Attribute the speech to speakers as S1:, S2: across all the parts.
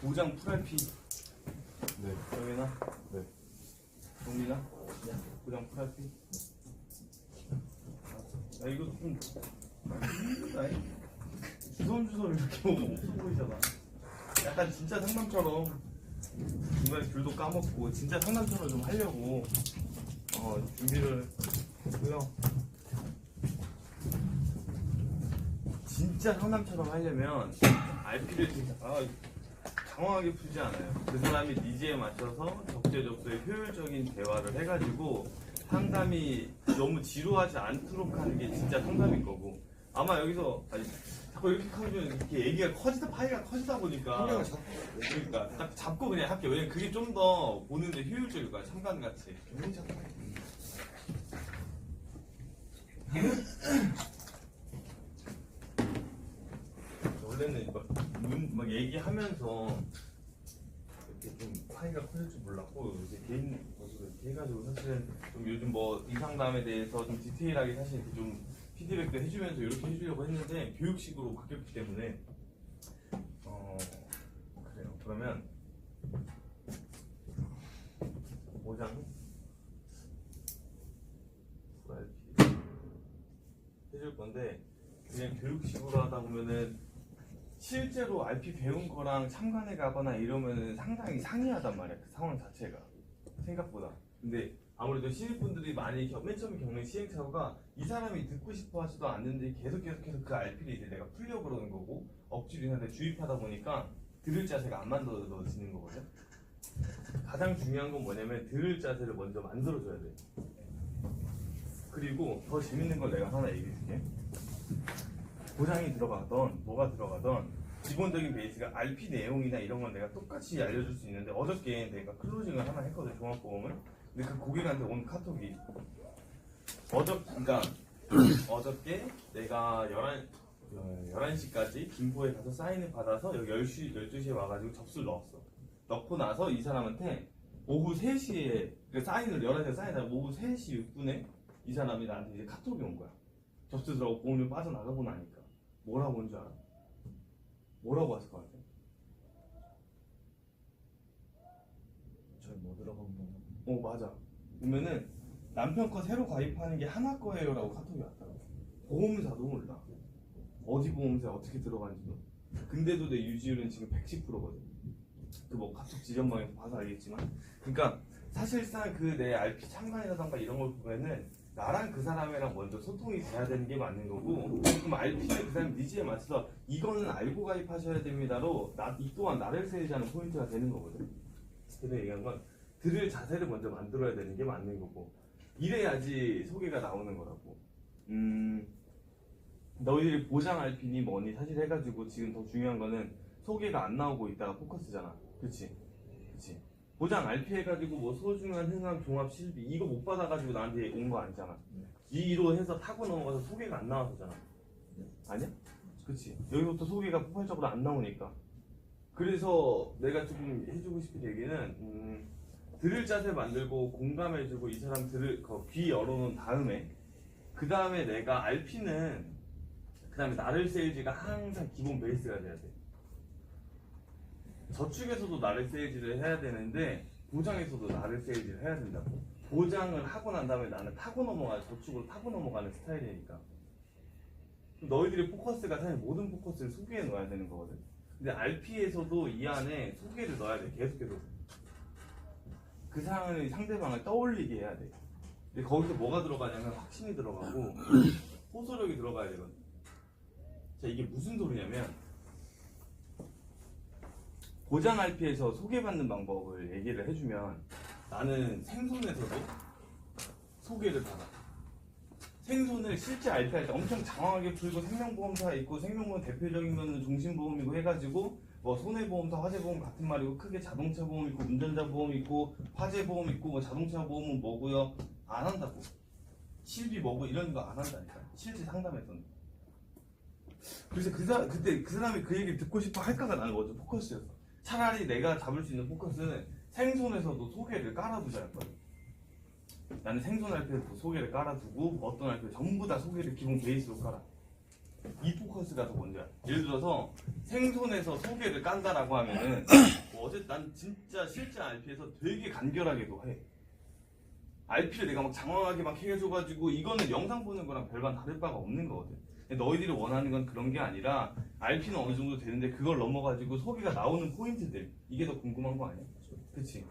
S1: 보장 풀RP.
S2: 네.
S1: 정민아?
S2: 네.
S1: 정민아? 보장 풀RP. 야, 이거 좀 힘들다. 주섬주섬 이렇게 보면 없어 보이잖아. 약간 진짜 상담처럼 중간에 귤도 까먹고 진짜 상담처럼 좀 하려고 준비를 했고요. 진짜 상담처럼 하려면 RP를 진짜 장황하게 풀지 않아요. 그 사람이 니즈에 맞춰서 적재적소에 효율적인 대화를 해가지고 상담이 너무 지루하지 않도록 하는 게 진짜 상담인 거고, 아마 여기서 자꾸 이렇게 하면 이렇게 얘기가 파이가 커지다 보니까 그러니까 딱 잡고 그냥 할게요. 왜냐면 그게 좀 더 보는데 효율적일 거야. 참관같이. 원래는 막 얘기하면서 이렇게 좀 파이가 커질 줄 몰랐고, 이제 개인 모습을 이렇게 해가지고 사실은 좀 요즘 뭐 이상담에 대해서 좀 디테일하게 사실 이렇게 좀 피드백도 해주면서 이렇게 해주려고 했는데 교육식으로 바뀌었기 때문에 그래요. 그러면 보장 해줄 건데, 그냥 교육식으로 하다 보면은 실제로 RP 배운 거랑 참관해 가거나 이러면은 상당히 상이하단 말이야, 그 상황 자체가 생각보다. 근데 아무래도 신입분들이 많이 맨 처음에 겪는 시행착오가 이 사람이 듣고 싶어 하지도 않는데 계속해서 그 RP를 이제 내가 풀려고 그러는 거고, 억지로 인한테 주입하다 보니까 들을 자세가 안 만들어지는 거거든. 가장 중요한 건 뭐냐면 들을 자세를 먼저 만들어줘야 돼. 그리고 더 재밌는 걸 내가 하나 얘기해 줄게. 보장이 들어가던 뭐가 들어가던 기본적인 베이스가 RP 내용이나 이런 건 내가 똑같이 알려줄 수 있는데, 어저께 내가 클로징을 하나 했거든, 종합보험을. 근데 그 고객한테 온 카톡이 그러니까 어저께 내가 11시까지 김포에 가서 사인을 받아서 여기 12시에 와가지고 접수를 넣었어. 넣고 나서 이 사람한테 오후 3시에 사인을 11시에 사인하고 오후 3시 6분에 이 사람이 나한테 이제 카톡이 온 거야. 접수 들어가고 보험료 빠져나가고 나니까. 뭐라고 온 줄 알아? 뭐라고 왔을 것 같아?
S2: 저희 뭐 들어간 거?
S1: 맞아. 보면은 남편 거 새로 가입하는 게 하나 거예요 라고 카톡이 왔다고. 보험사도 몰라. 어디 보험사에 어떻게 들어가는지도. 근데도 내 유지율은 지금 110%거든. 그 뭐 카톡 지점방에서 봐서 알겠지만. 그러니까 사실상 그 내 RP 참관이라던가 이런 걸 보면은 나랑 그 사람이랑 먼저 소통이 돼야 되는 게 맞는 거고, 그럼 RP는 그 사람 니즈에 맞춰서 이거는 알고 가입하셔야 됩니다로 이 또한 나를 세우자는 포인트가 되는 거거든. 그래서 얘기한 건 들을 자세를 먼저 만들어야 되는 게 맞는 거고, 이래야지 소개가 나오는 거라고. 너희들이 보장 RP니 뭐니 사실 해가지고 지금 더 중요한 거는 소개가 안 나오고 있다가 포커스잖아. 그치? 보장 RP 해가지고 뭐 소중한 흥함 종합 실비 이거 못 받아가지고 나한테 온 거 아니잖아. 이로 해서 타고 넘어가서 소개가 안 나와서잖아. 아니야? 그치? 여기부터 소개가 폭발적으로 안 나오니까. 그래서 내가 조금 해주고 싶은 얘기는 들을 자세 만들고 공감해주고 이 사람 귀 열어놓은 다음에, 그 다음에 내가 RP는 그 다음에 나를 세일즈가 항상 기본 베이스가 돼야 돼. 저축에서도 나를 세일즈를 해야 되는데 보장에서도 나를 세일즈를 해야 된다고. 보장을 하고 난 다음에 나는 저축으로 타고 넘어가는 스타일이니까. 너희들의 포커스가 사실 모든 포커스를 소개에 넣어야 되는 거거든. 근데 RP에서도 이 안에 소개를 넣어야 돼. 계속해서 그 상대방을 떠올리게 해야 돼. 근데 거기서 뭐가 들어가냐면 확신이 들어가고 호소력이 들어가야 되거든. 자, 이게 무슨 소리냐면 보장 RP에서 소개받는 방법을 얘기를 해주면 나는 생손에서도 소개를 받아. 생손을 실제 RP 할 때 엄청 장황하게 풀고 생명보험사 있고, 생명보험 대표적인 거는 종신보험이고 해가지고 뭐 손해보험사, 화재보험 같은 말이고, 크게 자동차 보험 있고 운전자 보험 있고 화재보험 있고 뭐 자동차 보험은 뭐고요? 안 한다고. 실비 뭐고 이런 거 안 한다니까. 실제 상담에서는. 그래서 그때 그 사람이 그 얘기를 듣고 싶어 할까가 나는 먼저 포커스였어. 차라리 내가 잡을 수 있는 포커스는 생손에서도 소개를 깔아두자 했거든. 나는 생손 RP에도 소개를 깔아두고 어떤 RP 전부 다 소개를 기본 베이스로 깔아. 이 포커스가 더 먼저야. 예를 들어서 생손에서 소개를 깐다라고 하면은 어제 난 진짜 실제 RP에서 되게 간결하게도 해. RP를 내가 막 장황하게 막 해줘가지고 이거는 영상 보는 거랑 별반 다를 바가 없는 거거든. 근데 너희들이 원하는 건 그런 게 아니라 RP는 어느 정도 되는데 그걸 넘어가지고 소개가 나오는 포인트들 이게 더 궁금한 거 아니야? 그치?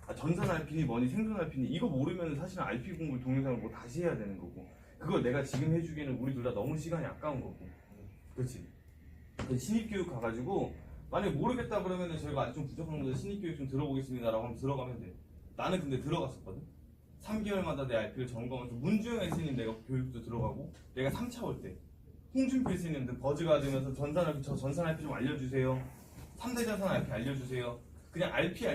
S1: 아, 전산 RP니 뭐니 생존 RP니 이거 모르면 사실은 RP 공부를 동영상을 뭐 다시 해야 되는 거고 그걸 내가 지금 해주기에는 우리 둘 다 너무 시간이 아까운 거고 그치? 신입교육 가가지고 만약에 모르겠다 그러면은 저희가 아직 좀 부족한 건데 신입교육 좀 들어보겠습니다라고 하면 들어가면 돼. 나는 근데 들어갔었거든. 3개월마다 내 RP를 점검하면서 문주영 S님 내가 교육도 들어가고 내가 3차 올 때 홍준표 S님들 버즈가 되면서 전산 RP 저 전산 RP 좀 알려주세요. 3대 자산 RP 알려주세요. 그냥 RP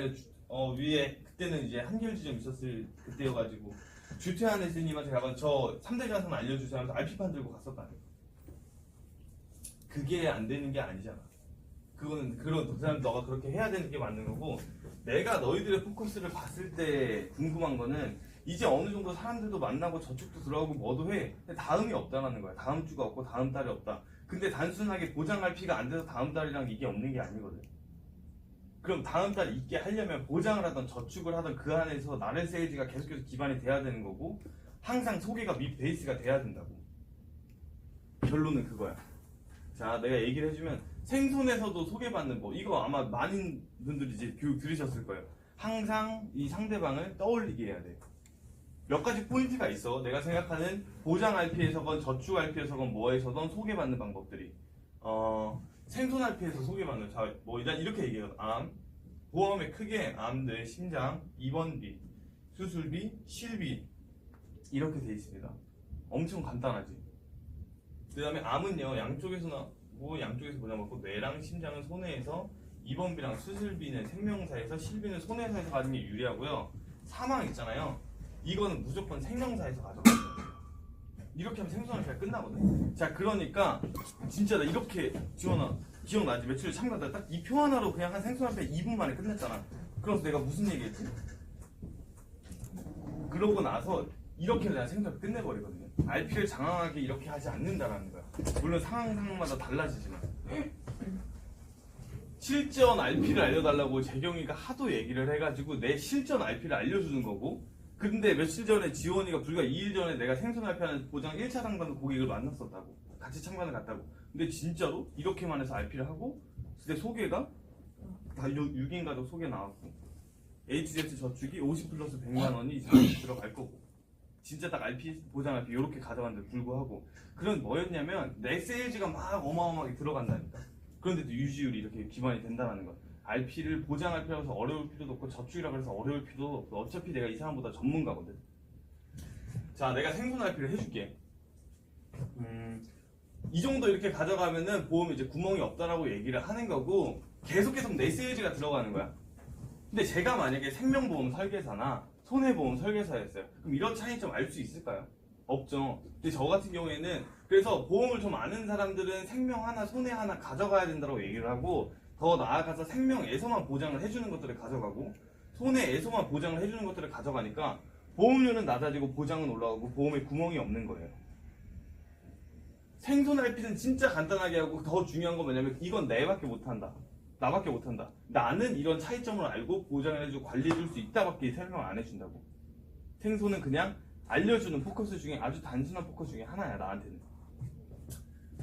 S1: 위에 그때는 이제 한결 지점 있었을 그때여가지고 주태한 S님한테 가서 저 3대 자산 알려주세요 하면서 RP판 들고 갔었다. 그게 안 되는 게 아니잖아. 그거는 그 사람 너가 그렇게 해야 되는 게 맞는 거고 내가 너희들의 포커스를 봤을 때 궁금한 거는 이제 어느 정도 사람들도 만나고 저축도 들어가고 뭐도 해. 근데 다음이 없다라는 거야. 다음 주가 없고 다음 달이 없다. 근데 단순하게 보장할 피가 안 돼서 다음 달이랑 이게 없는 게 아니거든. 그럼 다음 달 있게 하려면 보장을 하던 저축을 하던 그 안에서 나를 세일즈가 계속해서 기반이 돼야 되는 거고 항상 소개가 밑 베이스가 돼야 된다고. 결론은 그거야. 자, 내가 얘기를 해주면 생손에서도 소개받는 법 이거 아마 많은 분들이 이제 교육 들으셨을 거예요. 항상 이 상대방을 떠올리게 해야 돼. 몇 가지 포인트가 있어. 내가 생각하는 보장 RP에서건 저축 RP에서건 뭐에서든 소개받는 방법들이 생손 RP에서 소개받는 자, 뭐 일단 이렇게 얘기해요. 암, 보험의 크게 암, 뇌, 심장, 입원비, 수술비, 실비 이렇게 돼 있습니다. 엄청 간단하지. 그 다음에 암은요 양쪽에서 보장받고 뇌랑 심장은 손해에서 입원비랑 수술비는 생명사에서 실비는 손해사에서 가는 게 유리하고요. 사망 있잖아요. 이거는 무조건 생명사에서 가져가요. 이렇게 하면 생존할 잘 끝나거든. 자 그러니까 진짜 나 이렇게 지원아 기억나지? 며칠 참가다 딱 이 표 하나로 그냥 한 생존할 2분 만에 끝냈잖아. 그래서 내가 무슨 얘기했지? 그러고 나서 이렇게 내가 생존을 끝내버리거든요. RP를 장황하게 이렇게 하지 않는다라는 거야. 물론 상황마다 달라지지만 실전 RP를 알려달라고 재경이가 하도 얘기를 해가지고 내 실전 RP를 알려주는 거고 근데 며칠 전에 지원이가 불과 2일 전에 내가 생선 RP하는 보장 1차 상담 고객을 만났었다고 같이 참관을 갔다고 근데 진짜로 이렇게만 해서 RP를 하고 근데 소개가 다 6인 가족 소개 나왔고 HZ 저축이 50 플러스 100만 원이 이제 들어갈 거고 진짜 딱 RP 보장 RP 이렇게 가져갔는데 불구하고 그런 뭐였냐면 내 세일즈가 막 어마어마하게 들어간다니까 그런데도 유지율이 이렇게 기반이 된다는 거야. RP를 보장 RP라고 해서 어려울 필요도 없고 저축이라고 해서 어려울 필요도 없고 어차피 내가 이 사람보다 전문가거든. 자 내가 생존 RP를 해줄게. 이 정도 이렇게 가져가면은 보험에 이제 구멍이 없다라고 얘기를 하는 거고 계속해서 내 세일즈가 들어가는 거야. 근데 제가 만약에 생명보험 설계사나 손해보험 설계사였어요. 그럼 이런 차이점 알 수 있을까요? 없죠. 근데 저 같은 경우에는 그래서 보험을 좀 아는 사람들은 생명 하나 손해 하나 가져가야 된다고 얘기를 하고 더 나아가서 생명에서만 보장을 해주는 것들을 가져가고 손해에서만 보장을 해주는 것들을 가져가니까 보험료는 낮아지고 보장은 올라가고 보험에 구멍이 없는 거예요. 생존 RP는 진짜 간단하게 하고 더 중요한 건 뭐냐면 이건 내밖에 못한다. 나밖에 못한다. 나는 이런 차이점을 알고 보장을 해주고 관리해줄 수 있다밖에 설명을 안 해준다고. 생손은 그냥 알려주는 포커스 중에 아주 단순한 포커스 중에 하나야 나한테는.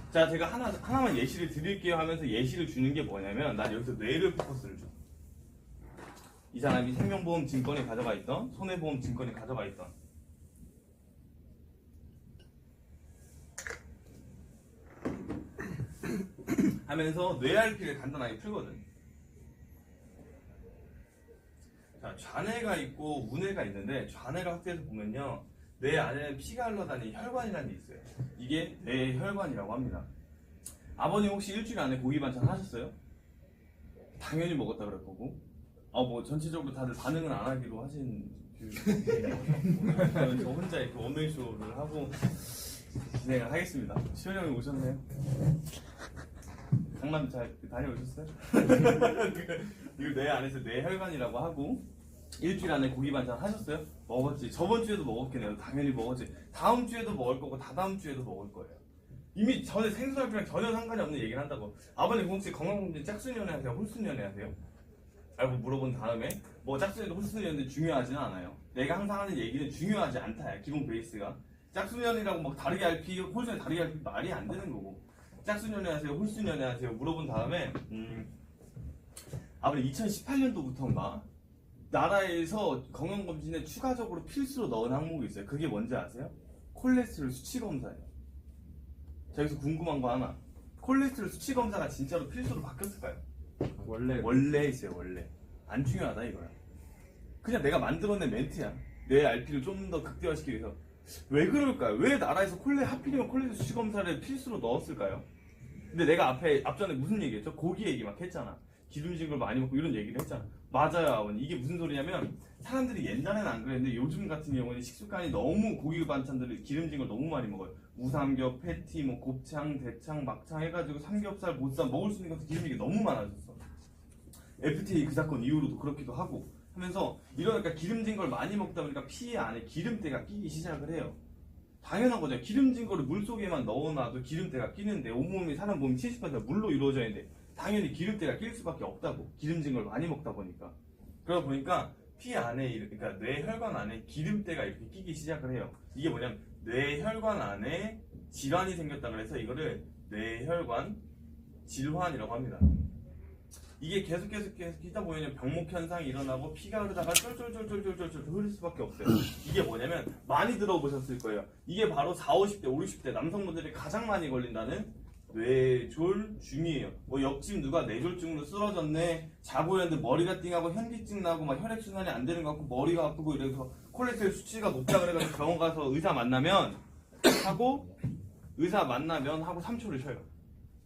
S1: 자 제가 하나만 예시를 드릴게요 하면서 예시를 주는 게 뭐냐면 난 여기서 뇌를 포커스를 줘. 이 사람이 생명보험 증권에 가져가 있던 손해보험 증권에 가져가 있던 하면서 뇌 RP를 간단하게 풀거든. 자 좌뇌가 있고 우뇌가 있는데 좌뇌를 확대해서 보면요 뇌 안에는 피가 흘러다니는 혈관이라는 게 있어요. 이게 뇌혈관이라고 합니다. 아버님 혹시 일주일 안에 고기 반찬 하셨어요? 당연히 먹었다 그럴 거고 뭐 전체적으로 다들 반응은 안 하기로 하신 저 혼자 이렇게 원맨쇼를 하고 진행을 하겠습니다. 시원이 형이 오셨네요. 강남 잘 다녀오셨어요? 이거 뇌 안에서 뇌혈관이라고 하고 일주일 안에 고기 반찬 하셨어요? 먹었지. 저번 주에도 먹었겠네요. 당연히 먹었지. 다음 주에도 먹을 거고 다다음 주에도 먹을 거예요. 이미 전에 생수알피랑 전혀 상관이 없는 얘기를 한다고. 아버님 혹시 건강검진 짝수년회 하세요? 홀수년회 하세요? 알고 물어본 다음에 뭐 짝수년도 홀수년도 중요하지는 않아요. 내가 항상 하는 얘기는 중요하지 않다. 기본 베이스가. 짝수년이라고 막 다르게 RP, 홀수년 다르게 RP 말이 안 되는 거고. 짝수년회 하세요? 홀수년회 하세요? 물어본 다음에 아버님 2018년도부터인가 나라에서 건강검진에 추가적으로 필수로 넣은 항목이 있어요. 그게 뭔지 아세요? 콜레스테롤 수치 검사예요. 자, 여기서 궁금한 거 하나. 콜레스테롤 수치 검사가 진짜로 필수로 바뀌었을까요? 원래 있어요. 원래 안 중요하다 이거야. 그냥 내가 만들어낸 멘트야. 내 RP를 좀 더 극대화시키기 위해서. 왜 그럴까요? 왜 나라에서 하필이면 콜레스테롤 수치 검사를 필수로 넣었을까요? 근데 내가 앞전에 무슨 얘기했죠? 고기 얘기 막 했잖아. 기름진 걸 많이 먹고 이런 얘기를 했잖아. 맞아요, 아버님. 이게 무슨 소리냐면 사람들이 옛날에는 안 그랬는데 요즘 같은 경우는 식습관이 너무 고기 반찬들을 기름진 걸 너무 많이 먹어요. 무삼겹, 패티, 뭐 곱창, 대창, 막창 해가지고 삼겹살, 보쌈 먹을 수 있는 것도 기름진 게 너무 많아졌어. FTA 그 사건 이후로도 그렇기도 하고 하면서 이러니까 기름진 걸 많이 먹다 보니까 피 안에 기름때가 끼기 시작을 해요. 당연한 거죠. 기름진 거를 물속에만 넣어놔도 기름때가 끼는데 온몸이 사람 몸이 70%가 물로 이루어져 있는데 당연히 기름때가 낄 수밖에 없다고. 기름진 걸 많이 먹다 보니까. 그러다 보니까 피 안에, 그러니까 뇌혈관 안에 기름때가 이렇게 끼기 시작을 해요. 이게 뭐냐면 뇌혈관 안에 질환이 생겼다 그래서 이거를 뇌혈관 질환이라고 합니다. 이게 계속 있다 보면 병목 현상이 일어나고 피가 흐르다가 쫄쫄쫄쫄쫄쫄 흐를 수밖에 없어요. 이게 뭐냐면 많이 들어보셨을 거예요. 이게 바로 40, 50대, 50, 60대 남성분들이 가장 많이 걸린다는 뇌졸중이에요. 뭐 옆집 누가 뇌졸중으로 쓰러졌네. 자고 있는데 머리가 띵하고 현기증 나고 막 혈액순환이 안 되는 것 같고 머리가 아프고 이래서 콜레스테롤 수치가 높다 그래가지고 병원 가서 의사 만나면 하고 3초를 쉬어요.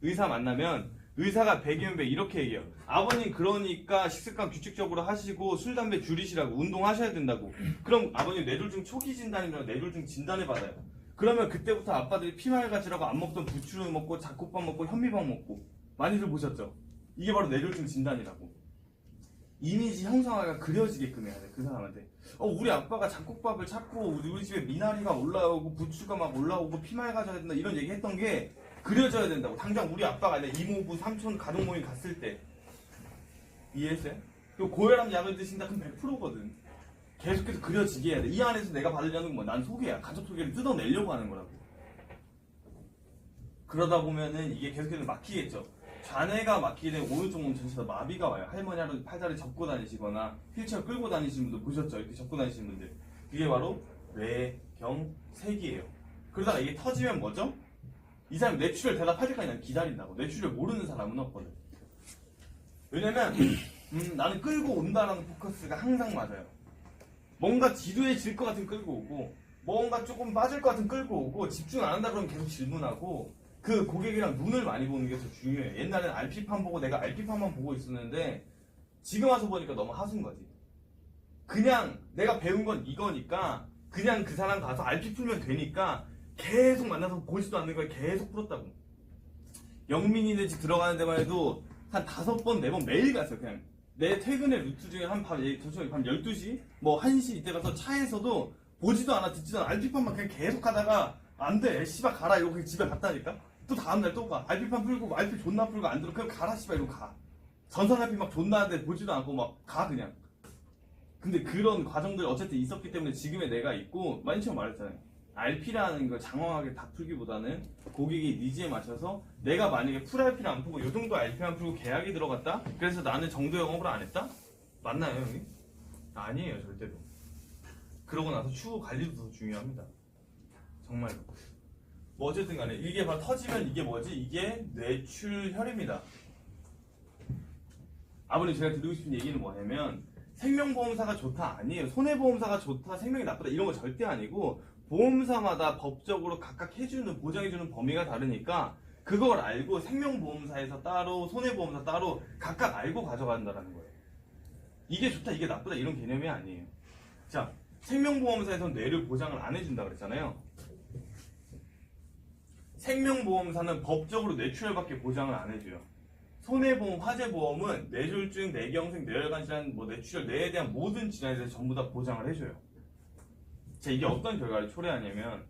S1: 의사 만나면 의사가 100이면 100 이렇게 얘기해요. 아버님 그러니까 식습관 규칙적으로 하시고 술 담배 줄이시라고 운동하셔야 된다고. 그럼 아버님 뇌졸중 초기 진단이면 뇌졸중 진단을 받아요. 그러면 그때부터 아빠들이 피말가지라고 안 먹던 부추를 먹고 잡곡밥 먹고 현미밥 먹고 많이들 보셨죠? 이게 바로 뇌졸중 진단이라고. 이미지 형상화가 그려지게끔 해야 돼. 그 사람한테 우리 아빠가 잡곡밥을 찾고 우리 집에 미나리가 올라오고 부추가 막 올라오고 피말가져야 된다 이런 얘기 했던 게 그려져야 된다고. 당장 우리 아빠가 아니라 이모부 삼촌 가족 모임 갔을 때 이해했어요? 또 고혈압 약을 드신다 그럼 100%거든. 계속해서 그려지게 해야 돼. 이 안에서 내가 받으려는 건 뭐 난 소개야. 가족 소개를 뜯어내려고 하는 거라고. 그러다 보면은 이게 계속해서 막히겠죠. 좌뇌가 막히게 되면 오른쪽 몸 전체가 마비가 와요. 할머니 할아버지 팔다리 접고 다니시거나 휠체어 끌고 다니시는 분들 보셨죠? 이렇게 접고 다니시는 분들. 그게 바로 뇌경색이에요. 그러다가 이게 터지면 뭐죠? 이 사람이 뇌출혈 대답할 때까지 난 기다린다고. 뇌출혈 모르는 사람은 없거든. 왜냐면 나는 끌고 온다라는 포커스가 항상 맞아요. 뭔가 지루해질 것 같으면 끌고 오고 뭔가 조금 빠질 것 같으면 끌고 오고 집중 안 한다 그러면 계속 질문하고 그 고객이랑 눈을 많이 보는 게 더 중요해요. 옛날에는 RP판 보고 내가 RP판만 보고 있었는데 지금 와서 보니까 너무 하수인 거지. 그냥 내가 배운 건 이거니까 그냥 그 사람 가서 RP 풀면 되니까 계속 만나서 보지도 않는 걸 계속 풀었다고. 영민이네 집 들어가는 데만 해도 한 5번, 4번 매일 갔어요. 그냥 내 퇴근의 루트 중에 밤 12시, 뭐 1시 이때 가서 차에서도 보지도 않아 듣지도 않아 RP판만 그냥 계속 하다가 안 돼, 씨발 가라 이러고 그냥 집에 갔다니까. 또 다음날 또 가. RP판 풀고 RP 존나 풀고 안 들어 그냥 가라 씨발 이러고 가. 전선 RP 막 존나 하는데 보지도 않고 막 가 그냥. 근데 그런 과정들이 어쨌든 있었기 때문에 지금의 내가 있고 많이 처음 말했잖아요. RP라는 걸 장황하게 다 풀기보다는 고객의 니즈에 맞춰서 내가 만약에 풀 RP를 안 풀고 요 정도 RP만 풀고 계약이 들어갔다? 그래서 나는 정도 영업을 안 했다? 맞나요 형님? 아니에요 절대로. 그러고 나서 추후 관리도 더 중요합니다. 정말로. 뭐 어쨌든 간에 이게 바로 터지면 이게 뭐지? 이게 뇌출혈입니다. 아버님 제가 드리고 싶은 얘기는 뭐냐면 생명보험사가 좋다 아니에요. 손해보험사가 좋다 생명이 나쁘다 이런 거 절대 아니고 보험사마다 법적으로 각각 해주는 보장해주는 범위가 다르니까 그걸 알고 생명보험사에서 따로 손해보험사 따로 각각 알고 가져간다는 거예요. 이게 좋다 이게 나쁘다 이런 개념이 아니에요. 자, 생명보험사에서는 뇌를 보장을 안 해준다 그랬잖아요. 생명보험사는 법적으로 뇌출혈밖에 보장을 안 해줘요. 손해보험, 화재보험은 뇌졸중, 뇌경색, 뇌혈관 질환, 뭐 뇌출혈, 뇌에 대한 모든 질환에 대해서 전부 다 보장을 해줘요. 자, 이게 어떤 결과를 초래하냐면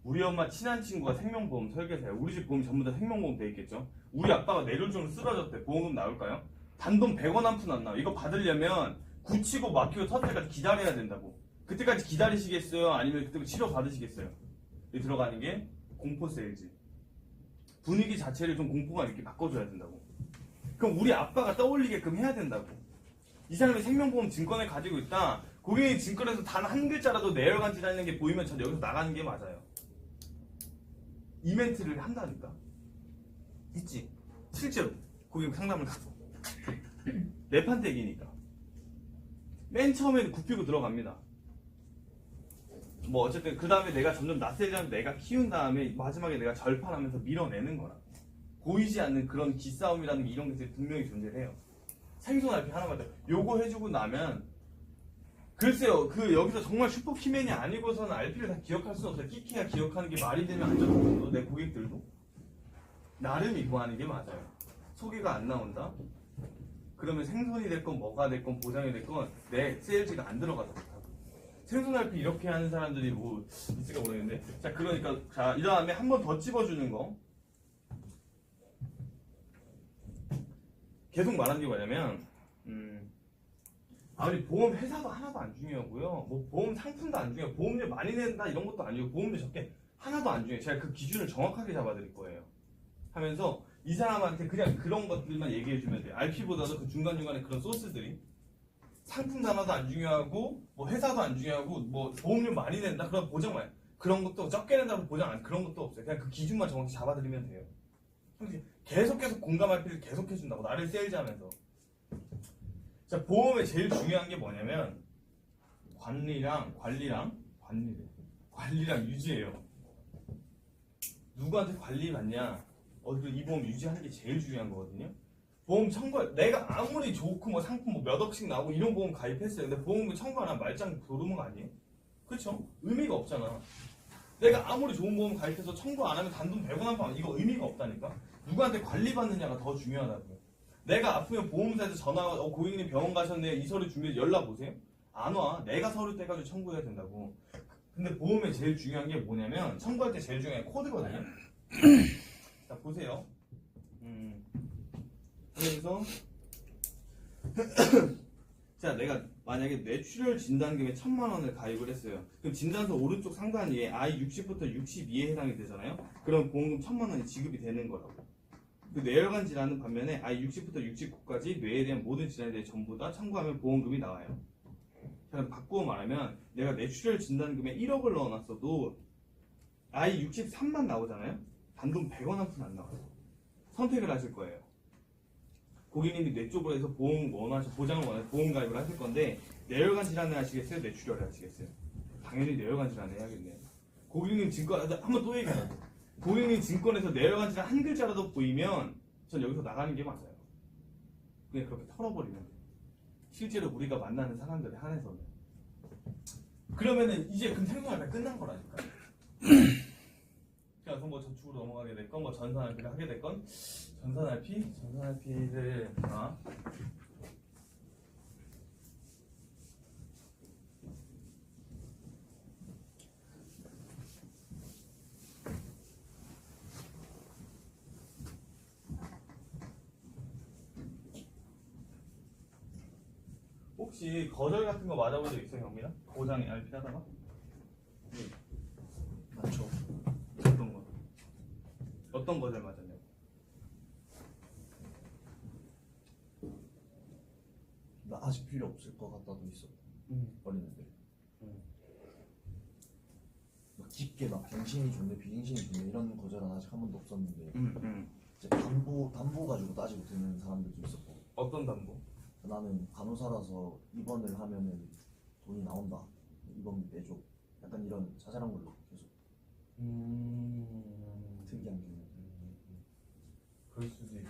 S1: 우리 엄마 친한 친구가 생명보험 설계사예요. 우리 집 보험이 전부 다 생명보험 돼 있겠죠. 우리 아빠가 뇌졸중으로 쓰러졌대. 보험금 나올까요? 단돈 100원 한 푼 안 나와. 이거 받으려면 굳히고 막히고 터 때까지 기다려야 된다고. 그때까지 기다리시겠어요? 아니면 그때 치료 받으시겠어요? 여기 들어가는 게 공포 세일즈. 분위기 자체를 좀 공포감 있게 바꿔줘야 된다고. 그럼 우리 아빠가 떠올리게끔 해야 된다고. 이 사람이 생명보험 증권을 가지고 있다. 고객이 증권에서 단 한 글자라도 내열관 지라는 게 보이면 전 여기서 나가는 게 맞아요. 이 멘트를 한다니까. 있지. 실제로 고객 상담을 가서 내 판때기니까. 맨 처음에는 굽히고 들어갑니다. 뭐 어쨌든 그 다음에 내가 점점 낯설면 내가 키운 다음에 마지막에 내가 절판하면서 밀어내는 거라. 보이지 않는 그런 기싸움이라는 게 이런 게 분명히 존재해요. 생존 RP 하나만 더. 요거 해주고 나면 글쎄요, 여기서 정말 슈퍼키맨이 아니고서는 RP를 다 기억할 수는 없어요. 끼키야 기억하는 게 말이 되면 안 좋거든요. 내 고객들도 나름 이거 하는 게 맞아요. 소개가 안 나온다? 그러면 생선이 됐건 뭐가 됐건 보장이 됐건 내 세일즈가 안 들어가서 못하고. 생선 RP 이렇게 하는 사람들이 뭐 있을까 모르겠는데. 자, 그러니까 자, 이 다음에 한 번 더 찝어주는 거. 계속 말하는 게 뭐냐면 아무리 보험 회사도 하나도 안 중요하고요. 뭐 보험 상품도 안 중요해요. 보험료 많이 낸다 이런 것도 아니고 보험료 적게 하나도 안 중요해요. 제가 그 기준을 정확하게 잡아드릴 거예요. 하면서 이 사람한테 그냥 그런 것들만 얘기해주면 돼요. RP보다도 그 중간중간에 그런 소스들이 상품도 하나도 안 중요하고 뭐 회사도 안 중요하고 뭐 보험료 많이 낸다 그런 보장 많이 그런 것도 적게 낸다고 보장 안 그런 것도 없어요. 그냥 그 기준만 정확히 잡아드리면 돼요. 계속 공감할 필요를 계속 해준다고 나를 세일즈하면서. 자, 보험에 제일 중요한 게 뭐냐면 관리랑 유지예요. 누구한테 관리받냐? 이 보험 유지하는 게 제일 중요한 거거든요. 보험 청구 내가 아무리 좋고 뭐 상품 뭐 몇 억씩 나오고 이런 보험 가입했어요. 근데 보험금 청구 안 하면 말짱 도루묵 아니에요? 그렇죠? 의미가 없잖아. 내가 아무리 좋은 보험 가입해서 청구 안 하면 단돈 100원 한 번 이거 의미가 없다니까. 누구한테 관리받느냐가 더 중요하다고요. 내가 아프면 보험사에서 전화 고객님 병원 가셨네요. 이 서류 준비해 연락 오세요? 안 와. 내가 서류 떼가지고 청구해야 된다고. 근데 보험에 제일 중요한 게 뭐냐면 청구할 때 제일 중요한 게 코드거든요. 자 보세요. 그래서 자 내가 만약에 뇌출혈 진단금에 1,000만 원을 가입을 했어요. 그럼 진단서 오른쪽 상단위에 I 60부터 62에 해당이 되잖아요. 그럼 보험금 1,000만 원이 지급이 되는 거라고. 그 뇌혈관 질환은 반면에 I 60부터 69까지 뇌에 대한 모든 질환에 대해 전부 다 청구하면 보험금이 나와요. 그럼 바꾸어 말하면 내가 뇌출혈 진단금에 1억을 넣어놨어도 I 63만 나오잖아요. 단돈 100원 한 푼 안 나와요. 선택을 하실 거예요. 고객님이 뇌 쪽으로 해서 보장을 원하셔서 보험 가입을 하실 건데 뇌혈관 질환을 하시겠어요? 뇌출혈을 하시겠어요? 당연히 뇌혈관 질환을 해야겠네요. 고객님 증권 한번 또 얘기하라고. 고객님 증권에서 뇌혈관 질환 한 글자라도 보이면 전 여기서 나가는 게 맞아요. 그냥 그렇게 털어버리면 돼요. 실제로 우리가 만나는 사람들에 한해서는. 그러면은 이제 금 생존할 때 끝난 거라니까. 그래서 뭐 저축으로 넘어가게 됐건 뭐 전산 RP를 하게 됐건 전산 RP를 혹시 거절 같은 거 맞아본 적 있어요, 경민아? 보장 RP 하다가?
S2: 맞죠?
S1: 어떤 거? 어떤 거절 맞았냐고?
S2: 나 아직 필요 없을 것 같다도 있어. 어린애들. 막 깊게 막 병신이 좋네, 비갱신이 좋네 이런 거절은 아직 한 번도 없었는데 이제 담보 가지고 따지고 드는 사람들도 있었고.
S1: 어떤 담보?
S2: 나는 간호사라서 입원을 하면은 돈이 나온다. 입원비 내줘. 약간 이런 자잘한 걸로 계속. 특이한 경우.
S1: 그럴 수도 있지.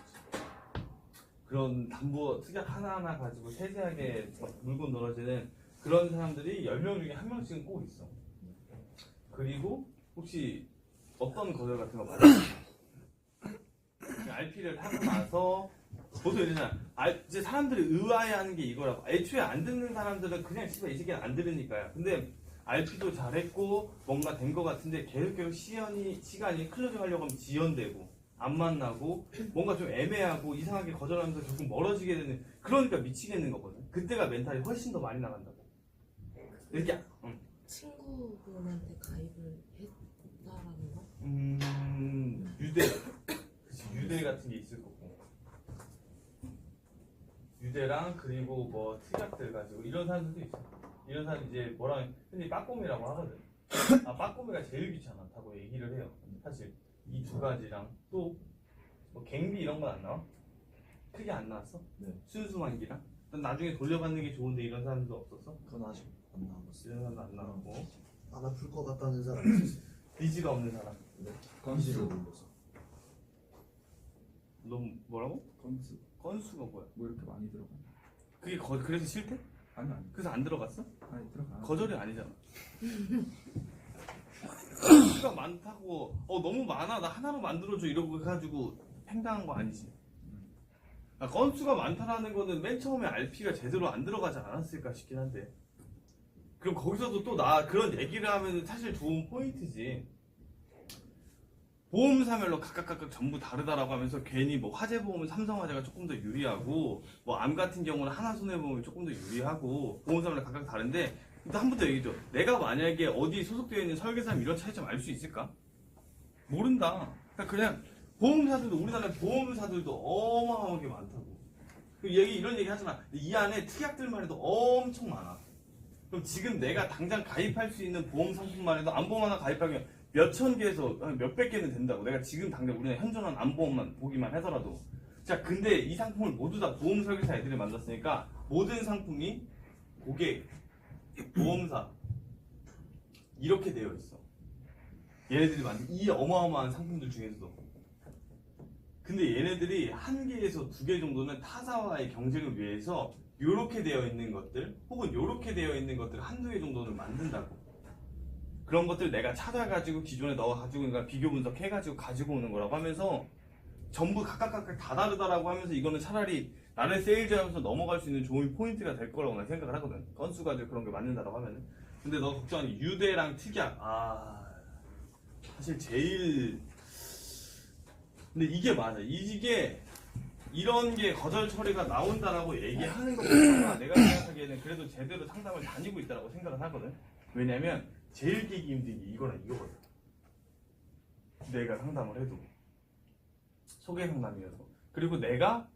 S1: 그런 담보 특약 하나하나 가지고 세세하게 물고 늘어지는 그런 사람들이 10명 중에 1명씩은 꼭 있어. 그리고 혹시 어떤 거절 같은 거 받았어요? RP를 하고 나서 보통 이러잖아. 이제 사람들이 의아해하는 게 이거라고. 애초에 안 듣는 사람들은 그냥 씨발 이 새끼는 안 들으니까요. 근데 RP도 잘했고 뭔가 된 것 같은데 계속 시간이 클로징 하려고 하면 지연되고 안 만나고 뭔가 좀 애매하고 이상하게 거절하면서 결국 멀어지게 되는, 그러니까 미치겠는 거거든. 그때가 멘탈이 훨씬 더 많이 나간다고. 이렇게
S3: 친구분한테 가입을 했다라는 거?
S1: 유대, 그치, 유대 같은 게 있을 거고, 유대랑 그리고 뭐 특약들 가지고 이런 사람들도 있어. 이런 사람 이제 뭐라 흔히 빠꼼이라고 하거든. 아, 빠꼼이가 제일 귀찮다고 얘기를 해요. 사실 이 두 가지랑 또 뭐 갱비 이런 건 안 나와? 크게 안 나왔어?
S2: 네.
S1: 순수만기랑? 나중에 돌려받는 게 좋은데 이런 사람도 없었어?
S2: 그건 아직 안 나와봤어요.
S1: 이런 사람도 안 나왔고.
S4: 안 아플 것 같다는 사람이 있었어요.
S1: 니지가 없는 사람.
S2: 네. 건수를 눌러서.
S1: 너 뭐라고?
S5: 건수
S1: 건수가 뭐야?
S5: 뭐 이렇게 많이 들어가?
S1: 그게 그래서 싫대?
S5: 아니
S1: 그래서 안 들어갔어?
S5: 아니 들어가.
S1: 거절이 아니잖아. 수가 많다고 너무 많아 나 하나로 만들어줘 이러고 해가지고 팽당한 거 아니지. 건수가 많다라는 거는 맨 처음에 RP가 제대로 안 들어가지 않았을까 싶긴 한데, 그럼 거기서도 또 나 그런 얘기를 하면 사실 좋은 포인트지. 보험사별로 각각 전부 다르다라고 하면서 괜히 뭐 화재보험은 삼성화재가 조금 더 유리하고 뭐 암 같은 경우는 하나손해보험이 조금 더 유리하고 보험사별로 각각 다른데, 일단 한 번 더 얘기해줘. 내가 만약에 어디 소속되어 있는 설계사면 이런 차이점 알 수 있을까? 모른다. 그냥 보험사들도, 우리나라 보험사들도 어마어마하게 많다고. 이런 얘기 하잖아. 이 안에 특약들만 해도 엄청 많아. 그럼 지금 내가 당장 가입할 수 있는 보험 상품만 해도 암보험 하나 가입하면 몇천 개에서 몇백 개는 된다고. 내가 지금 당장 우리나라 현존한 암보험만 보기만 하더라도. 자, 근데 이 상품을 모두 다 보험 설계사 애들이 만들었으니까 모든 상품이 고객, 보험사 이렇게 되어 있어. 얘네들이 만든 이 어마어마한 상품들 중에서도. 근데 얘네들이 한 개에서 두 개 정도는 타사와의 경쟁을 위해서 요렇게 되어 있는 것들 혹은 요렇게 되어 있는 것들 한두 개 정도는 만든다고. 그런 것들 내가 찾아가지고 기존에 넣어가지고 그러니까 비교 분석해가지고 가지고 오는 거라고 하면서 전부 각각 다 다르다라고 하면서 이거는 차라리 나를 세일즈 하면서 넘어갈 수 있는 좋은 포인트가 될 거라고 난 생각을 하거든. 건수 가지고 그런 게 맞는다라고 하면은. 근데 너 걱정하는 게 유대랑 특약. 사실 제일, 근데 이게 맞아. 이게 이런 게 거절 처리가 나온다라고 얘기하는 것보다 내가 생각하기에는 그래도 제대로 상담을 다니고 있다라고 생각을 하거든. 왜냐면 제일 깨기 힘든 게 이거랑 이거거든. 내가 상담을 해도 소개 상담이어서, 그리고 내가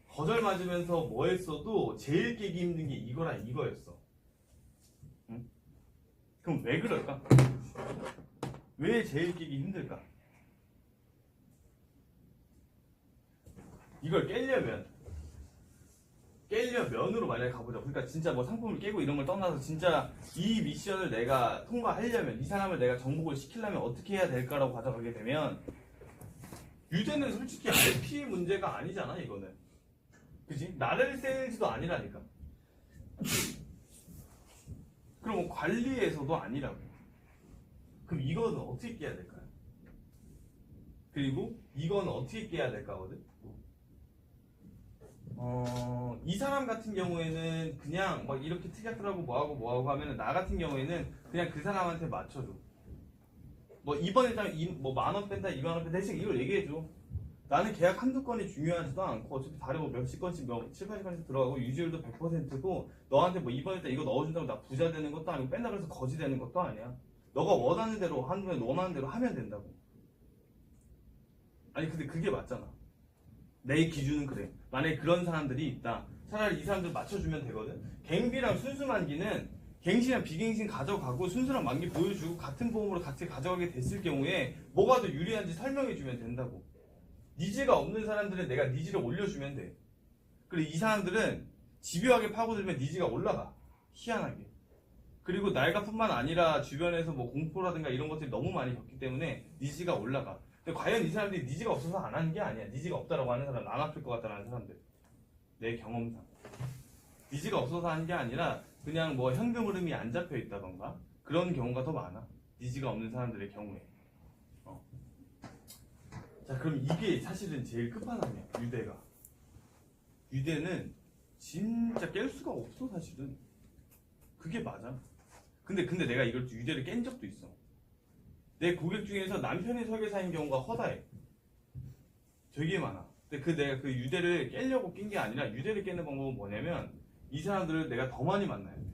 S1: 거절 맞으면서 뭐 했어도 제일 깨기 힘든 게 이거랑 이거였어. 응? 그럼 왜 그럴까? 왜 제일 깨기 힘들까? 이걸 깨려면으로 만약에 가보자. 그러니까 진짜 뭐 상품을 깨고 이런 걸 떠나서 진짜 이 미션을 내가 통과하려면, 이 사람을 내가 정복을 시키려면 어떻게 해야 될까라고 가져가게 되면, 유대는 솔직히 RP의 문제가 아니잖아. 이거는 그지? 나를 세일즈도 아니라니까. 그럼 뭐 관리에서도 아니라고. 그럼 이거는 어떻게 깨야 될까요? 그리고 이거는 어떻게 깨야 될까거든? 이 사람 같은 경우에는 그냥 막 이렇게 특약들하고 뭐하고 하면은, 나 같은 경우에는 그냥 그 사람한테 맞춰줘. 뭐 이번 일단 뭐 10,000원 뺀다, 20,000원 뺀다, 대신 이걸 얘기해줘. 나는 계약 한두 건이 중요하지도 않고 어차피 다른 뭐 몇십 건씩 7, 80건씩 들어가고 유지율도 100%고 너한테 뭐 이번 일단 이거 넣어준다고 나 부자 되는 것도 아니고 뺀다 그래서 거지 되는 것도 아니야. 너가 원하는 대로 한번에 원하는 대로 하면 된다고. 아니 근데 그게 맞잖아. 내 기준은 그래. 만약에 그런 사람들이 있다, 차라리 이 사람들 맞춰주면 되거든. 갱비랑 순수만기는 갱신이랑 비갱신 가져가고 순수랑 만기 보여주고 같은 보험으로 같이 가져가게 됐을 경우에 뭐가 더 유리한지 설명해주면 된다고. 니즈가 없는 사람들은 내가 니즈를 올려주면 돼. 그리고 이 사람들은 집요하게 파고들면 니즈가 올라가. 희한하게. 그리고 날가뿐만 아니라 주변에서 뭐 공포라든가 이런 것들이 너무 많이 겪기 때문에 니즈가 올라가. 근데 과연 이 사람들이 니즈가 없어서 안 하는 게 아니야. 니즈가 없다라고 하는 사람은 안 아플 것 같다라는 사람들. 내 경험상. 니즈가 없어서 하는 게 아니라 그냥 뭐 현금 흐름이 안 잡혀 있다던가 그런 경우가 더 많아. 니즈가 없는 사람들의 경우에. 자, 그럼 이게 사실은 제일 끝판왕이야. 유대가. 유대는 진짜 깰 수가 없어 사실은. 그게 맞아. 근데 내가 이걸 유대를 깬 적도 있어. 내 고객 중에서 남편이 설계사인 경우가 허다해. 되게 많아. 근데 내가 그 유대를 깨려고 낀 게 아니라 유대를 깨는 방법은 뭐냐면 이 사람들을 내가 더 많이 만나야 돼.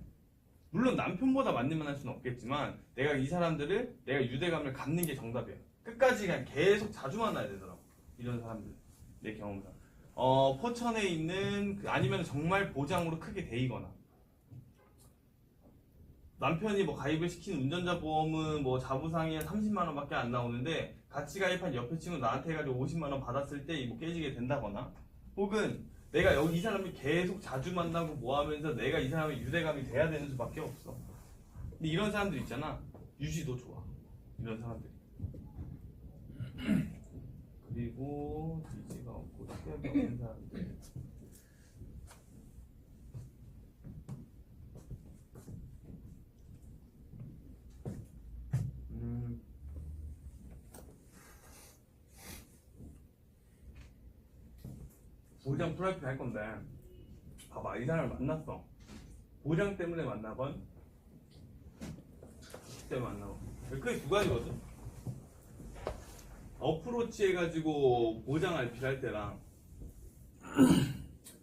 S1: 물론 남편보다 많이 만날 수는 없겠지만 내가 이 사람들을 내가 유대감을 갖는 게 정답이야. 끝까지 그냥 계속 자주 만나야 되더라고. 이런 사람들. 내 경험상. 포천에 있는 아니면 정말 보장으로 크게 대이거나 남편이 뭐 가입을 시킨 운전자 보험은 뭐 자부상이 한 30만 원밖에 안 나오는데 같이 가입한 옆에 친구 나한테 해가지고 50만 원 받았을 때 뭐 깨지게 된다거나 혹은 내가 여기 이 사람이 계속 자주 만나고 뭐 하면서 내가 이 사람의 유대감이 돼야 되는 수밖에 없어. 근데 이런 사람들 있잖아. 유지도 좋아. 이런 사람들이. 그리고 유지가 없고 특별히 없는 사람들. 보장 프라이팬 할 건데 봐봐 이 사람을 만났어. 보장 때문에 만나건 때문에 만나건 그게 두 가지거든. 어프로치 해가지고 보장 RP를 할 때랑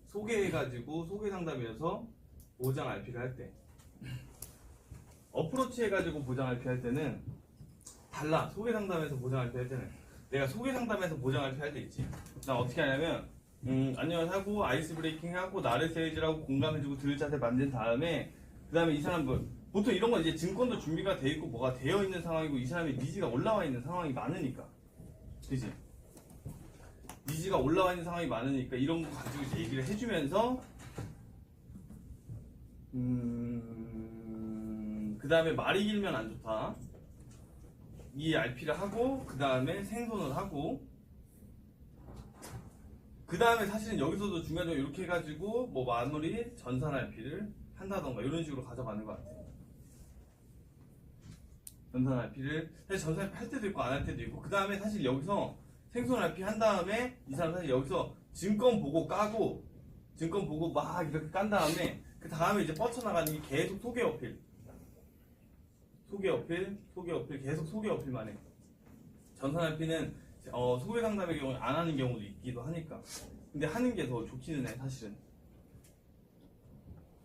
S1: 소개해가지고 소개 상담이어서 보장 RP를 할 때 어프로치 해가지고 보장 RP 할 때는 달라. 소개 상담에서 보장 RP 할 때는 내가 소개 상담에서 보장 RP 할 때 있지. 나 어떻게 하냐면 안녕하세요 하고 아이스 브레이킹 하고 나를 세이즈라고 공감해주고 들 자세 만든 다음에 그 다음에 이 사람 뭐 보통 이런 건 이제 증권도 준비가 돼 있고 뭐가 되어 있는 상황이고 이 사람의 니즈가 올라와 있는 상황이 많으니까 그치? 니즈가 올라와 있는 상황이 많으니까 이런 거 가지고 이제 얘기를 해주면서 그 다음에 말이 길면 안 좋다 이 RP를 하고 그 다음에 생존을 하고 그 다음에 사실은 여기서도 중간중간 이렇게 해가지고 뭐 마무리 전산 RP를 한다던가 이런 식으로 가져가는 것 같아요. 전산 RP를 사실 전산 RP 할 때도 있고 안 할 때도 있고 그 다음에 사실 여기서 생존 RP 한 다음에 이 사람 사실 여기서 증권 보고 까고 증권 보고 막 이렇게 깐 다음에 그 다음에 이제 뻗쳐나가는 게 계속 소개 어필 계속 소개 어필만 해. 전산 RP는 소개 상담의 경우에 안 하는 경우도 있기도 하니까. 근데 하는 게 더 좋기는 해, 사실은.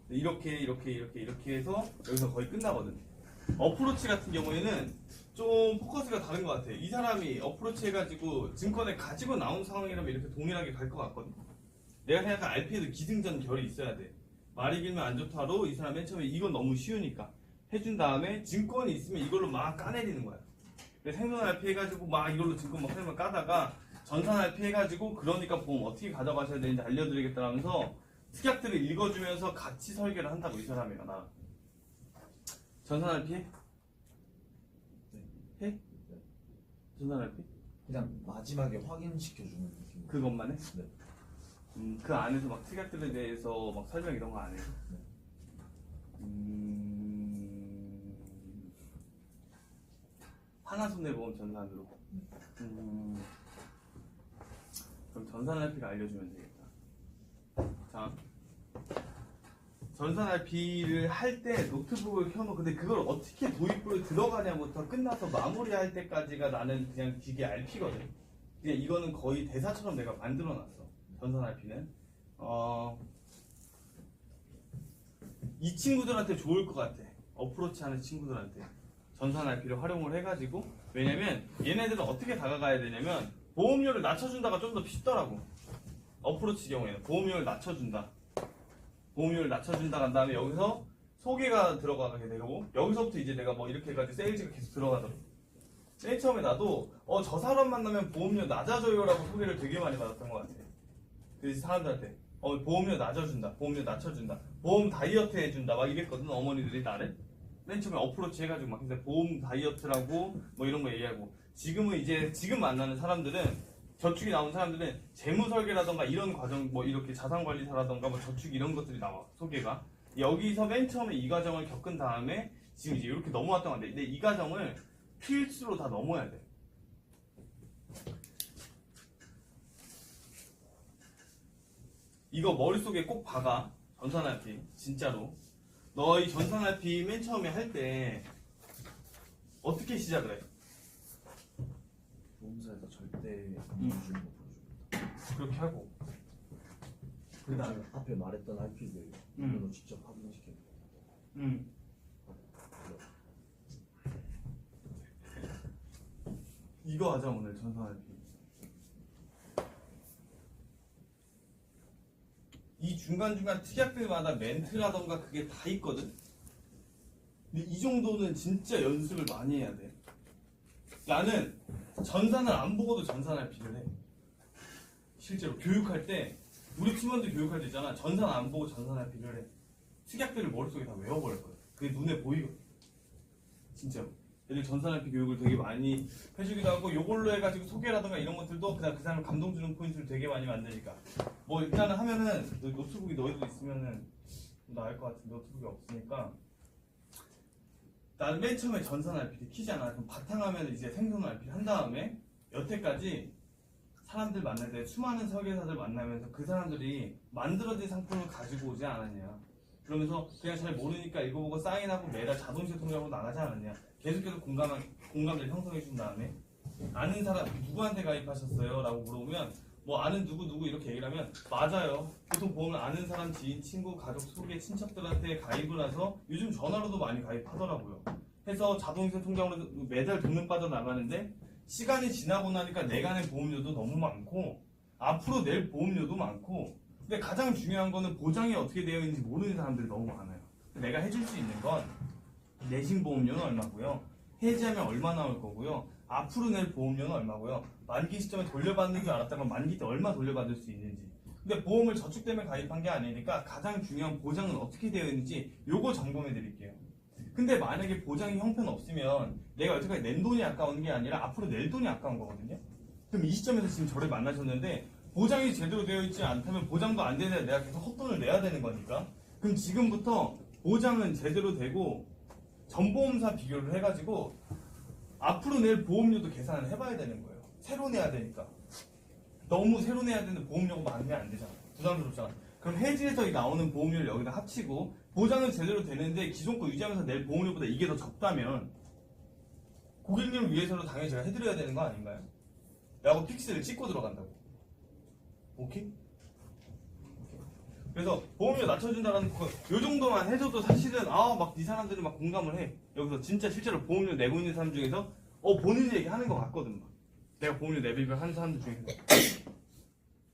S1: 이렇게 해서 여기서 거의 끝나거든. 어프로치 같은 경우에는 좀 포커스가 다른 것 같아. 이 사람이 어프로치 해가지고 증권을 가지고 나온 상황이라면 이렇게 동일하게 갈 것 같거든. 내가 생각한 RP에도 기승전 결이 있어야 돼. 말이 길면 안 좋다로 이 사람 맨 처음에 이건 너무 쉬우니까 해준 다음에 증권이 있으면 이걸로 막 까내리는 거야. 생존 RP 해가지고 막 이걸로 증권 막 설명 까다가 전산 RP 해가지고 그러니까 보험 어떻게 가져가셔야 되는지 알려드리겠다면서 특약들을 읽어주면서 같이 설계를 한다고 이 사람이가 나. 전산 RP 해? 해? 전산 RP?
S2: 그냥 마지막에 확인시켜주는 느낌.
S1: 그것만 해?
S2: 네.
S1: 그 안에서 막 특약들에 대해서 막 설명 이런 거 안 해요?
S2: 네.
S1: 하나손해보험 전산으로. 그럼 전산 RP를 알려주면 되겠다. 자, 전산 RP를 할 때 노트북을 켜놓고 근데 그걸 어떻게 도입부에 들어가냐부터 끝나서 마무리할 때까지가 나는 그냥 기계 RP거든. 그냥 이거는 거의 대사처럼 내가 만들어놨어. 전산 RP는. 이 친구들한테 좋을 것 같아. 어프로치 하는 친구들한테. 전산 RP를 활용을 해가지고 왜냐면 얘네들은 어떻게 다가가야 되냐면 보험료를 낮춰준다가 좀 더 쉽더라고. 어프로치 경우에는 보험료를 낮춰준다 간 다음에 여기서 소개가 들어가게 되고 여기서부터 이제 내가 뭐 이렇게 해가지고 세일즈가 계속 들어가더라고. 맨 처음에 나도 저 사람 만나면 보험료 낮아져요 라고 소개를 되게 많이 받았던 것 같아. 그래서 사람들한테 보험료 낮아준다 보험 다이어트 해준다 막 이랬거든. 어머니들이 나를 맨 처음에 어프로치 해가지고 막 근데 보험 다이어트라고 뭐 이런 거 얘기하고 지금은 이제 지금 만나는 사람들은 저축이 나온 사람들은 재무 설계라던가 이런 과정 뭐 이렇게 자산 관리사라던가 뭐 저축 이런 것들이 나와 소개가 여기서 맨 처음에 이 과정을 겪은 다음에 지금 이제 이렇게 넘어왔던 건데 근데 이 과정을 필수로 다 넘어야 돼. 이거 머릿속에 꼭 박아. 전산 RP 진짜로 너희 전산 RP 맨 처음에 할 때 어떻게 시작을 해?
S2: 보험사에서 절대 안 주는 거 보여줍니다.
S1: 그렇게 하고 그다음
S2: 제가 앞에 말했던 RP를 눈으로 직접 확인시켜요.
S1: 이거 하자 오늘 전산 RP. 이 중간중간 특약들마다 멘트라던가 그게 다 있거든. 근데 이 정도는 진짜 연습을 많이 해야 돼. 나는 전산을 안 보고도 전산 RP를 해. 실제로 교육할 때 우리 팀원들 교육할 때 있잖아. 전산 안 보고 전산 RP를 해. 특약들을 머릿속에 다 외워버릴 거야. 그게 눈에 보이거든. 진짜로. 애들 전산 RP 교육을 되게 많이 해주기도 하고 요걸로 해가지고 소개라던가 이런 것들도 그냥 그 사람을 감동 주는 포인트를 되게 많이 만드니까 뭐 일단은 하면은 노트북이 너희도 있으면은 나을 것 같은데 노트북이 없으니까 나는 맨 처음에 전산 RP를 키잖아. 그럼 바탕화면을 이제 생성 RP를 한 다음에 여태까지 사람들 만날 때 수많은 설계사들 만나면서 그 사람들이 만들어진 상품을 가지고 오지 않았냐. 그러면서 그냥 잘 모르니까 읽어보고 사인하고 매달 자동차 통장으로 나가지 않았냐. 계속해서 공감을 형성해 준 다음에 아는 사람 누구한테 가입하셨어요? 라고 물어보면 뭐 아는 누구 이렇게 얘기를 하면 맞아요. 보통 보험을 아는 사람, 지인, 친구, 가족, 소개, 친척들한테 가입을 해서 요즘 전화로도 많이 가입하더라고요. 해서 자동차 통장으로 매달 돈은 빠져나가는데 시간이 지나고 나니까 내가 낸 보험료도 너무 많고 앞으로 낼 보험료도 많고 근데 가장 중요한 거는 보장이 어떻게 되어 있는지 모르는 사람들이 너무 많아요. 내가 해줄 수 있는 건 내신 보험료는 얼마고요, 해지하면 얼마 나올 거고요, 앞으로 낼 보험료는 얼마고요, 만기 시점에 돌려받는 줄 알았다면 만기 때 얼마 돌려받을 수 있는지. 근데 보험을 저축 때문에 가입한 게 아니니까 가장 중요한 보장은 어떻게 되어 있는지 요거 점검해 드릴게요. 근데 만약에 보장이 형편 없으면 내가 여태까지 낸 돈이 아까운 게 아니라 앞으로 낼 돈이 아까운 거거든요. 그럼 이 시점에서 지금 저를 만나셨는데 보장이 제대로 되어 있지 않다면 보장도 안 되는데 내가 계속 헛돈을 내야 되는 거니까 그럼 지금부터 보장은 제대로 되고 전보험사 비교를 해가지고 앞으로 낼 보험료도 계산을 해봐야 되는 거예요. 새로 내야 되니까. 너무 새로 내야 되는 보험료가 많으면 안 되잖아. 부담스럽잖아. 그럼 해지에서 나오는 보험료를 여기다 합치고 보장은 제대로 되는데 기존 거 유지하면서 낼 보험료보다 이게 더 적다면 고객님을 위해서는 당연히 제가 해드려야 되는 거 아닌가요? 라고 픽스를 찍고 들어간다고. 오케이? 그래서 보험료 낮춰준다는 거, 요 정도만 해줘도 사실은 막 이 사람들은 막 공감을 해. 여기서 진짜 실제로 보험료 내고 있는 사람 중에서 본인 얘기 하는 거 같거든. 막. 내가 보험료 내비를 하는 사람들 중에서.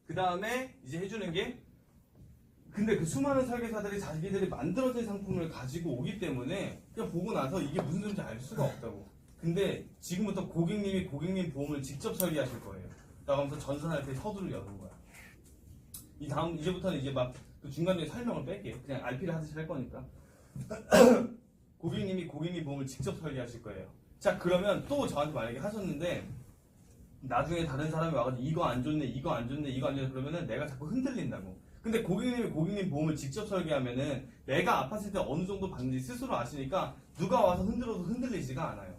S1: 그 다음에 이제 해주는 게 근데 그 수많은 설계사들이 자기들이 만들어진 상품을 가지고 오기 때문에 그냥 보고 나서 이게 무슨 소리인지 알 수가 없다고. 근데 지금부터 고객님이 고객님 보험을 직접 설계하실 거예요. 그러면서 전산할 때 서두를 여는 거야. 이 다음 이제부터는 이제 막 그 중간에 설명을 뺄게요. 그냥 RP를 하듯이 할 거니까. 고객님이 고객님 보험을 직접 설계하실 거예요. 자 그러면 또 저한테 만약에 하셨는데 나중에 다른 사람이 와가지고 이거 안 좋네, 이거 안 좋네, 이거 안 좋네 그러면은 내가 자꾸 흔들린다고. 근데 고객님이 고객님 보험을 직접 설계하면은 내가 아팠을 때 어느 정도 받는지 스스로 아시니까 누가 와서 흔들어도 흔들리지가 않아요.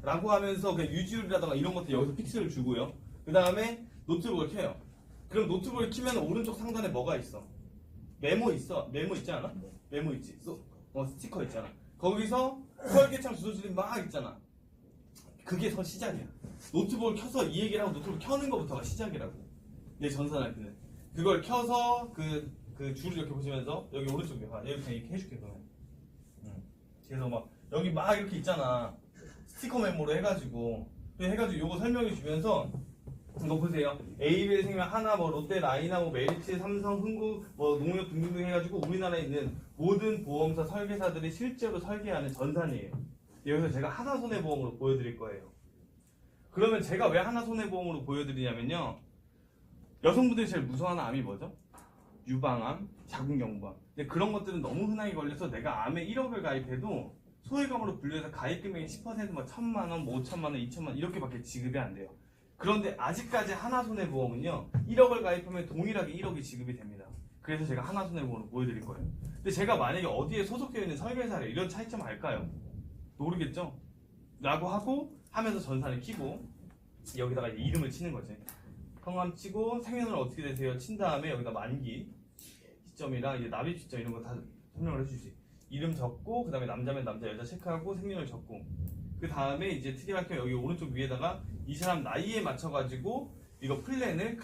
S1: 라고 하면서 그냥 유지율이라던가 이런 것들 여기서 픽스를 주고요. 그 다음에 노트북을 켜요. 그럼 노트북을 키면 오른쪽 상단에 뭐가 있어? 메모 있어. 메모 있지 않아? 메모 있지. 스티커 있잖아. 거기서 설계창 주소지리 막 있잖아. 그게 시작이야. 노트북을 켜서 이 얘기를 하고 노트북을 켜는 것부터가 시작이라고. 내 전산 RP는. 그걸 켜서 그 줄을 이렇게 보시면서 여기 오른쪽에 봐. 여기 그냥 이렇게 해줄게 그러면. 그래서 막 여기 막 이렇게 있잖아. 스티커 메모로 해가지고 요거 설명해 주면서 이거 보세요. ABL 생명, 하나, 롯데, 라이나, 메리츠, 삼성, 흥국, 농협 등등등 해가지고 우리나라에 있는 모든 보험사 설계사들이 실제로 설계하는 전산이에요. 여기서 제가 하나손해보험으로 보여드릴 거예요. 그러면 제가 왜 하나손해보험으로 보여드리냐면요. 여성분들이 제일 무서워하는 암이 뭐죠? 유방암, 자궁경부암. 근데 그런 것들은 너무 흔하게 걸려서 내가 암에 1억을 가입해도 소액암으로 분류해서 가입 금액이 10% 1,000만 원, 5천만 원, 2천만 원 이렇게밖에 지급이 안 돼요. 그런데 아직까지 하나손해보험은요 1억을 가입하면 동일하게 1억이 지급이 됩니다. 그래서 제가 하나손해보험을 보여드릴 거예요. 근데 제가 만약에 어디에 소속되어 있는 설계사를 이런 차이점 알까요? 모르겠죠? 라고 하면서 전산을 키고 여기다가 이제 이름을 치는 거지. 성함 치고 생년을 어떻게 되세요? 친 다음에 여기다 만기 시점이랑 이제 납입 시점 이런 거 다 설명을 해주지. 이름 적고 그 다음에 남자면 남자 여자 체크하고 생년월 적고 그 다음에 이제 특이한 게 여기 오른쪽 위에다가 이 사람 나이에 맞춰가지고 이거 플랜을